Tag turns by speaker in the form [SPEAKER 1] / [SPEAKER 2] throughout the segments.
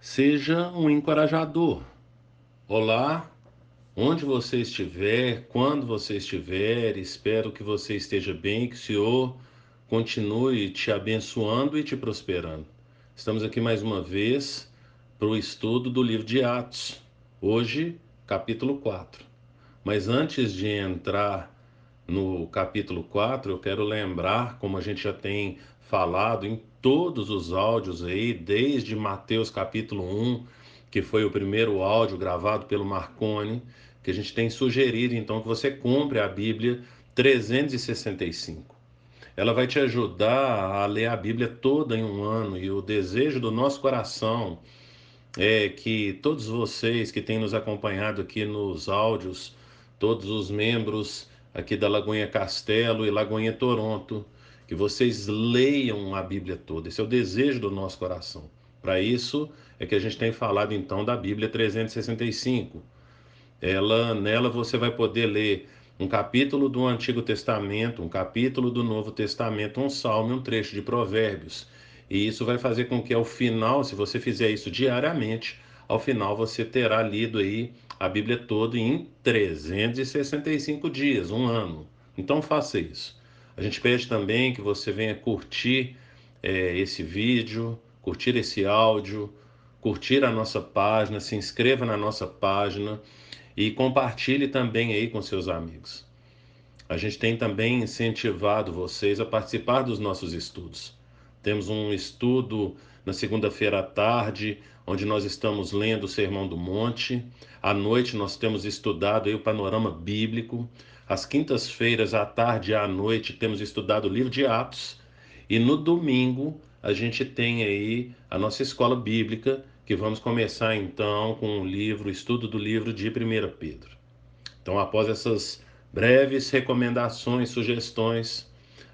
[SPEAKER 1] Seja um encorajador. Olá, onde você estiver, quando você estiver, espero que você esteja bem, que o Senhor continue te abençoando e te prosperando. Estamos aqui mais uma vez para o estudo do livro de Atos, hoje, capítulo 4. Mas antes de entrar no capítulo 4, eu quero lembrar, como a gente já tem falado em todos os áudios aí, desde Mateus capítulo 1, que foi o primeiro áudio gravado pelo Marconi, que a gente tem sugerido então que você compre a Bíblia 365. Ela vai te ajudar a ler a Bíblia toda em um ano, e o desejo do nosso coração é que todos vocês que têm nos acompanhado aqui nos áudios, todos os membros aqui da Lagoinha Castelo e Lagoinha Toronto, que vocês leiam a Bíblia toda. Esse é o desejo do nosso coração. Para isso é que a gente tem falado então da Bíblia 365. Nela você vai poder ler um capítulo do Antigo Testamento, um capítulo do Novo Testamento, um salmo e um trecho de Provérbios. E isso vai fazer com que ao final, se você fizer isso diariamente, ao final você terá lido aí a Bíblia toda em 365 dias, um ano. Então faça isso. A gente pede também que você venha curtir esse vídeo, curtir esse áudio, curtir a nossa página, se inscreva na nossa página e compartilhe também aí com seus amigos. A gente tem também incentivado vocês a participar dos nossos estudos. Temos um estudo na segunda-feira à tarde, onde nós estamos lendo o Sermão do Monte. À noite nós temos estudado aí o panorama bíblico. Às quintas-feiras à tarde e à noite temos estudado o livro de Atos. E no domingo a gente tem aí a nossa escola bíblica, que vamos começar então com o estudo do livro de 1 Pedro. Então, após essas breves recomendações, sugestões,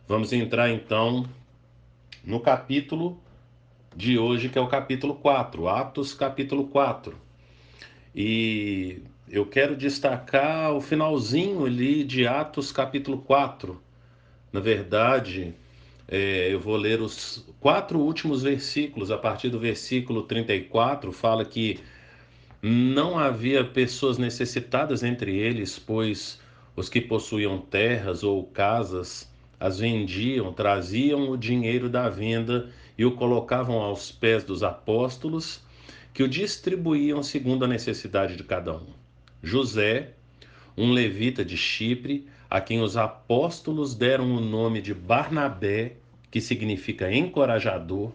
[SPEAKER 1] vamos entrar então no capítulo de hoje, que é o capítulo 4, Atos capítulo 4. E eu quero destacar o finalzinho ali de Atos capítulo 4. Na verdade, eu vou ler os 4 últimos versículos. A partir do versículo 34, fala que não havia pessoas necessitadas entre eles, pois os que possuíam terras ou casas as vendiam, traziam o dinheiro da venda e o colocavam aos pés dos apóstolos, que o distribuíam segundo a necessidade de cada um. José, um levita de Chipre, a quem os apóstolos deram o nome de Barnabé, que significa encorajador,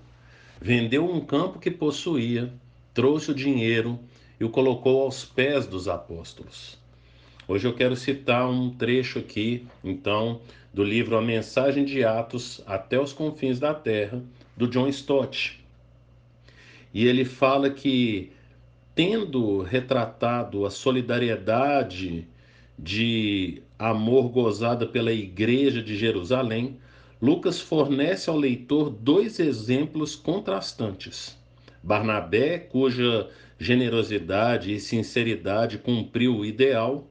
[SPEAKER 1] vendeu um campo que possuía, trouxe o dinheiro e o colocou aos pés dos apóstolos. Hoje eu quero citar um trecho aqui, então, do livro A Mensagem de Atos até os Confins da Terra, do John Stott. E ele fala que, tendo retratado a solidariedade de amor gozada pela Igreja de Jerusalém, Lucas fornece ao leitor 2 exemplos contrastantes. Barnabé, cuja generosidade e sinceridade cumpriu o ideal,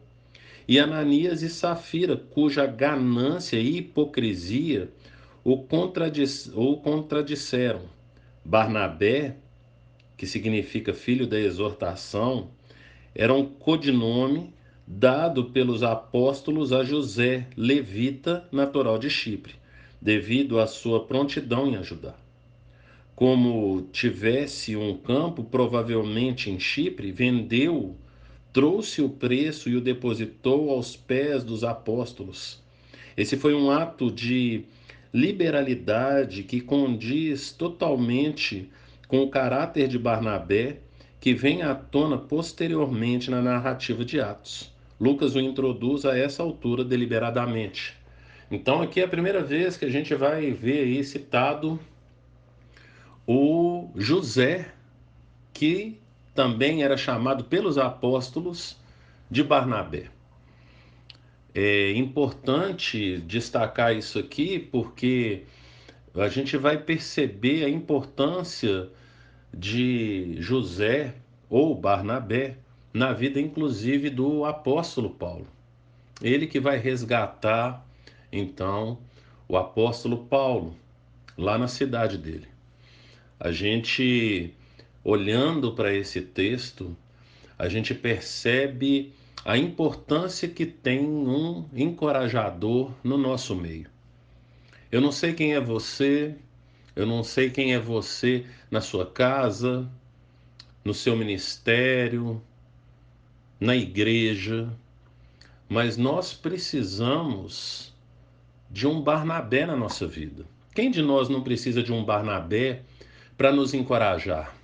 [SPEAKER 1] e Ananias e Safira, cuja ganância e hipocrisia o contradisseram. Barnabé, que significa filho da exortação, era um codinome dado pelos apóstolos a José, levita, natural de Chipre, devido à sua prontidão em ajudar. Como tivesse um campo, provavelmente em Chipre, vendeu, trouxe o preço e o depositou aos pés dos apóstolos. Esse foi um ato de liberalidade que condiz totalmente com o caráter de Barnabé, que vem à tona posteriormente na narrativa de Atos. Lucas o introduz a essa altura deliberadamente. Então, aqui é a primeira vez que a gente vai ver aí citado o José, que também era chamado pelos apóstolos de Barnabé. É importante destacar isso aqui porque a gente vai perceber a importância de José ou Barnabé na vida, inclusive, do apóstolo Paulo. Ele que vai resgatar, então, o apóstolo Paulo lá na cidade dele. A gente olhando para esse texto, a gente percebe a importância que tem um encorajador no nosso meio. Eu não sei quem é você, eu não sei quem é você na sua casa, no seu ministério, na igreja, mas nós precisamos de um Barnabé na nossa vida. Quem de nós não precisa de um Barnabé para nos encorajar?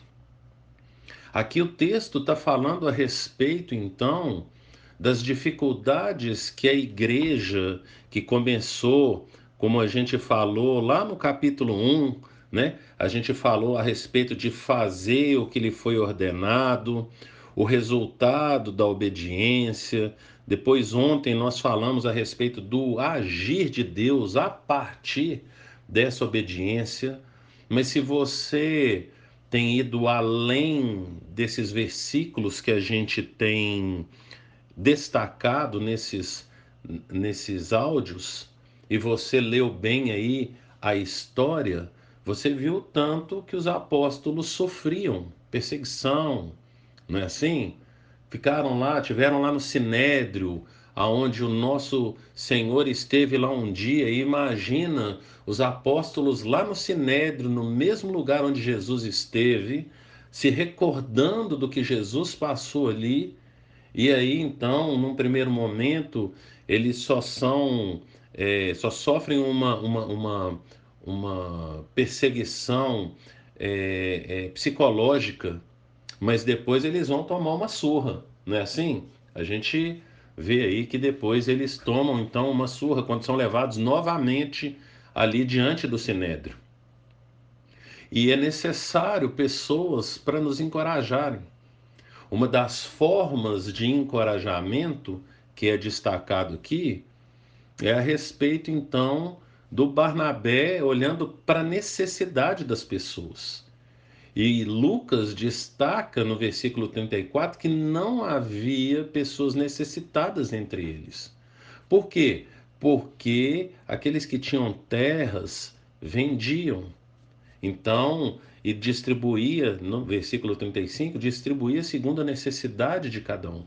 [SPEAKER 1] Aqui o texto está falando a respeito, então, das dificuldades que a igreja, que começou, como a gente falou lá no capítulo 1, né? A gente falou a respeito de fazer o que lhe foi ordenado, o resultado da obediência. Depois, ontem, nós falamos a respeito do agir de Deus a partir dessa obediência. Mas se você tem ido além desses versículos que a gente tem destacado nesses áudios, e você leu bem aí a história, você viu tanto que os apóstolos sofriam perseguição, não é assim? Ficaram lá, tiveram lá no Sinédrio, aonde o nosso Senhor esteve lá um dia, e imagina os apóstolos lá no Sinédrio, no mesmo lugar onde Jesus esteve, se recordando do que Jesus passou ali, e aí então, num primeiro momento, eles só sofrem uma perseguição psicológica, mas depois eles vão tomar uma surra, não é assim? A gente vê aí que depois eles tomam então uma surra quando são levados novamente ali diante do Sinédrio. E é necessário pessoas para nos encorajarem. Uma das formas de encorajamento que é destacado aqui é a respeito então do Barnabé olhando para a necessidade das pessoas. E Lucas destaca no versículo 34 que não havia pessoas necessitadas entre eles. Por quê? Porque aqueles que tinham terras vendiam. Então, e distribuía, no versículo 35, distribuía segundo a necessidade de cada um.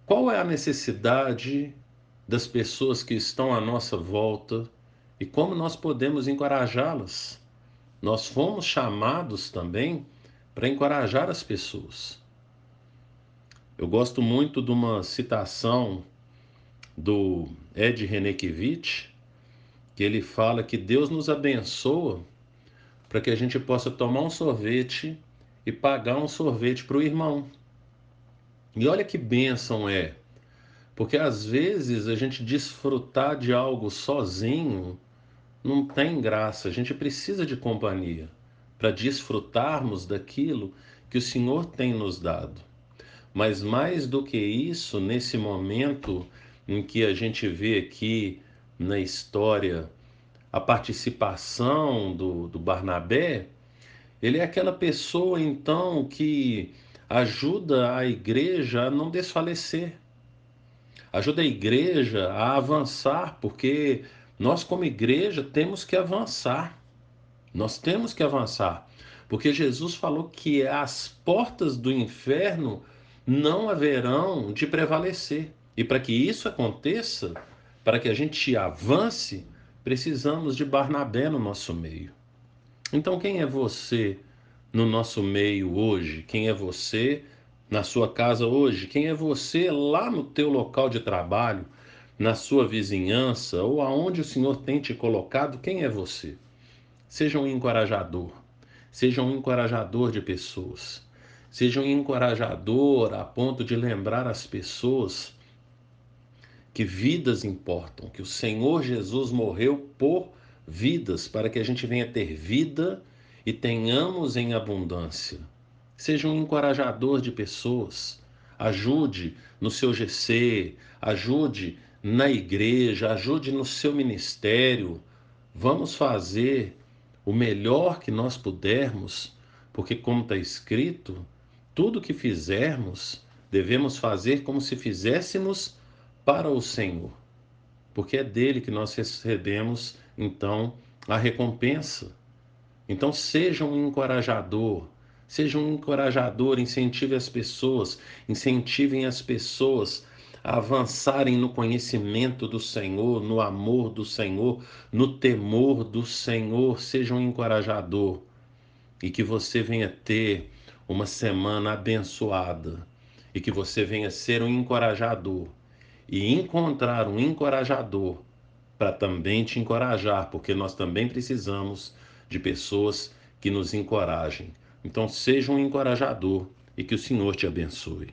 [SPEAKER 1] Qual é a necessidade das pessoas que estão à nossa volta e como nós podemos encorajá-las? Nós fomos chamados também para encorajar as pessoas. Eu gosto muito de uma citação do Ed Renekiewicz, que ele fala que Deus nos abençoa para que a gente possa tomar um sorvete e pagar um sorvete para o irmão. E olha que bênção é, porque às vezes a gente desfrutar de algo sozinho não tem graça, a gente precisa de companhia para desfrutarmos daquilo que o Senhor tem nos dado. Mas mais do que isso, nesse momento em que a gente vê aqui na história a participação do Barnabé, ele é aquela pessoa então que ajuda a igreja a não desfalecer, ajuda a igreja a avançar, porque nós, como igreja, temos que avançar. Nós temos que avançar, porque Jesus falou que as portas do inferno não haverão de prevalecer. E para que isso aconteça, para que a gente avance, precisamos de Barnabé no nosso meio. Então, quem é você no nosso meio hoje? Quem é você na sua casa hoje? Quem é você lá no teu local de trabalho, na sua vizinhança ou aonde o Senhor tem te colocado? Quem é você? Seja um encorajador. Seja um encorajador de pessoas. Seja um encorajador a ponto de lembrar as pessoas que vidas importam, que o Senhor Jesus morreu por vidas, para que a gente venha ter vida e tenhamos em abundância. Seja um encorajador de pessoas. Ajude no seu GC, ajude na igreja, ajude no seu ministério. Vamos fazer o melhor que nós pudermos, porque, como está escrito, tudo que fizermos, devemos fazer como se fizéssemos para o Senhor, porque é dele que nós recebemos, então, a recompensa. Então, seja um encorajador, Seja um encorajador, incentivem as pessoas a avançarem no conhecimento do Senhor, no amor do Senhor, no temor do Senhor. Seja um encorajador e que você venha ter uma semana abençoada e que você venha ser um encorajador e encontrar um encorajador para também te encorajar, porque nós também precisamos de pessoas que nos encorajem. Então, seja um encorajador e que o Senhor te abençoe.